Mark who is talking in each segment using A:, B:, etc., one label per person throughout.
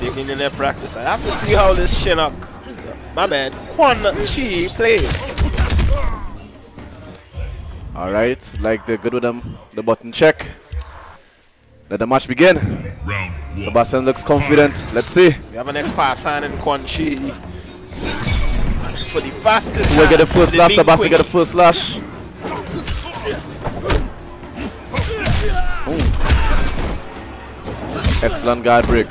A: Beginning their practice. I have to see how this Shinnok, my bad, Quan Chi plays.
B: Alright, like they're good with them. The button check. Let the match begin. Sebastian looks confident. Let's see.
A: We have an next fast hand in Quan Chi. For the fastest.
B: We'll get the first slash. Sebastian get the first slash. Ooh. Excellent guard break.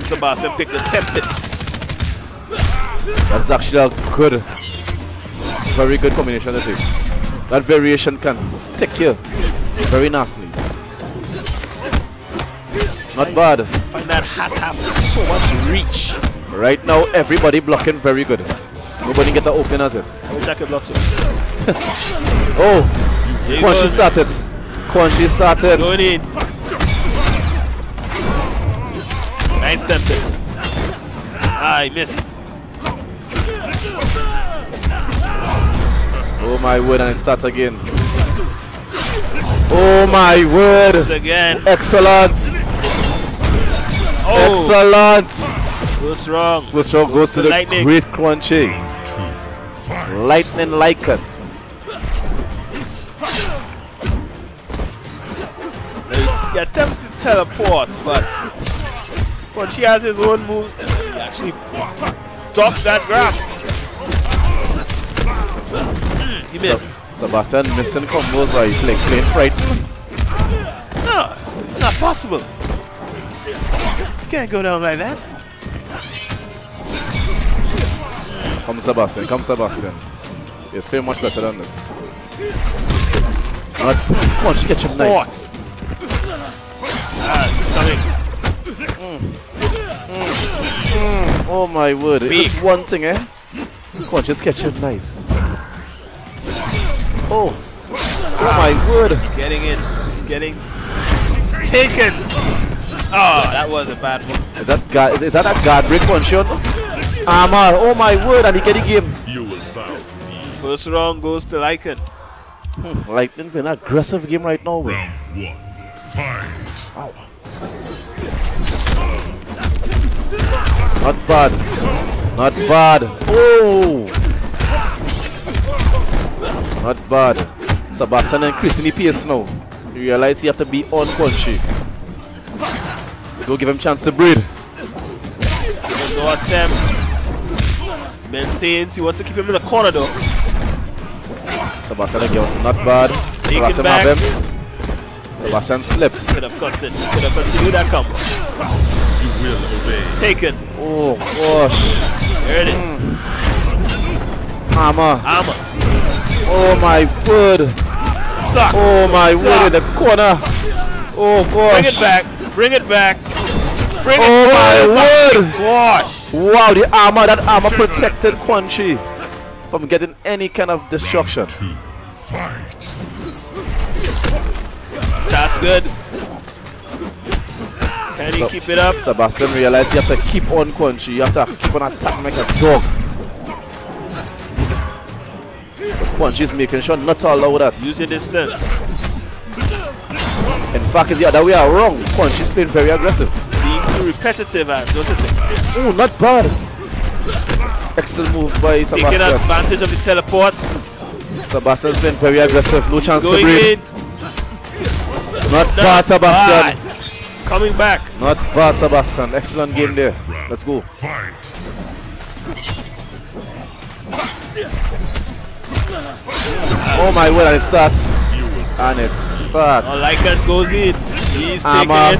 A: Sebastian pick the Tempest.
B: That's actually a good, very good combination, I think. That variation can stick here very nicely. Not bad.
A: Find that hat have so much reach.
B: Right now, everybody blocking very good. Nobody get the opening as it.
A: I wish I could block too.
B: Oh, Quan Chi started. Quan Chi started.
A: Going in. Nice Tempest. Ah, he missed.
B: Oh my word, and it starts again. Oh my word.
A: Again.
B: Excellent.
A: Oh.
B: Excellent.
A: What's wrong?
B: First round goes to the
A: lightning.
B: great Quan Chi. Lightning Lyca.
A: He attempts to teleport, but Quan Chi has his own move. He actually drops that grab. He missed.
B: Sebastian missing combos while he's playing frightened.
A: No, it's not possible. You can't go down like that.
B: Come Sebastian, come Sebastian. He's playing much better than this. Come on, she catch him nice.
A: Ah, it's coming.
B: Oh my word,
A: Big.
B: it's one thing, eh? Come on, just catch him nice. Oh my word.
A: He's getting in. He's getting taken. Oh, that was a bad one.
B: Is that a guard break one shot? Armor, oh my word, and he get the game.
A: First round goes to Lyca.
B: Lightning playing an aggressive game right now.
C: Round 1, fight.
B: Wow. Not bad. Not bad. Oh! Not bad. Sebastian increasing the pace now. You realize you have to be on Quan Chi. Go give him a chance to breathe.
A: No attempts. Maintains. He wants to keep him in the corner though.
B: Sebastian again. Not bad. Sebastian have him. Sebastian slipped.
A: Could have continued that combo.
C: You will obey.
A: Taken.
B: Oh gosh.
A: There it is.
B: Armor.
A: Armor.
B: Oh my word.
A: Stuck.
B: Oh my word in the corner. Oh gosh.
A: Bring it back. Bring it back. Bring it
B: Oh my word.
A: Gosh.
B: Wow, the armor, that armor protected Quan Chi from getting any kind of destruction.
C: Round 2, fight.
A: Starts good. Can he keep it up?
B: Sebastian realized you have to keep on Quan Chi. You have to keep on attacking like a dog. But Quan Chi is making sure not to allow that.
A: Use your distance.
B: In fact, it's the other way around. Quan Chi is playing very aggressive.
A: Being too repetitive and noticing.
B: Oh, not bad. Excellent move by
A: Taking
B: Sebastian.
A: advantage of the teleport.
B: Sebastian's been very aggressive. No chance to
A: Going
B: breathe.
A: in.
B: Not bad, Sebastian.
A: It's coming back.
B: Not bad, Sebastian. Excellent game there. Let's go.
C: Fight.
B: Oh my word, and it starts. And it starts.
A: Oh, Lyca goes in. He's taking
B: Armor.
A: it.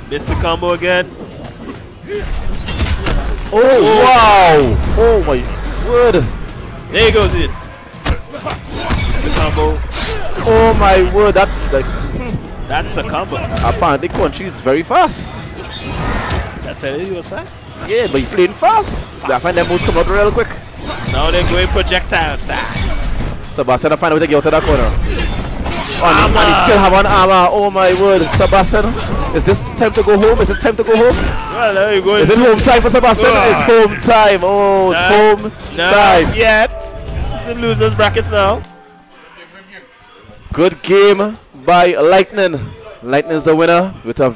A: Missed the combo again.
B: Oh, wow. Oh my word.
A: There he goes in. Missed the combo.
B: Oh my word.
A: That's a combo.
B: Apparently, Quan Chi is very fast.
A: That's how he was fast.
B: Yeah, but he's playing fast. I find them moves come out real quick.
A: Now they're going projectile style.
B: Sebastian, I find out to get out of that corner. And he still have an armor. Oh my word. Sebastian, is this time to go home? Is it time to go home?
A: Well, there you go.
B: Is it home time for Sebastian? It's home time. Oh, it's home time.
A: Not yet. It's in losers brackets now.
B: Good game by Lightning. Lightning's the winner with a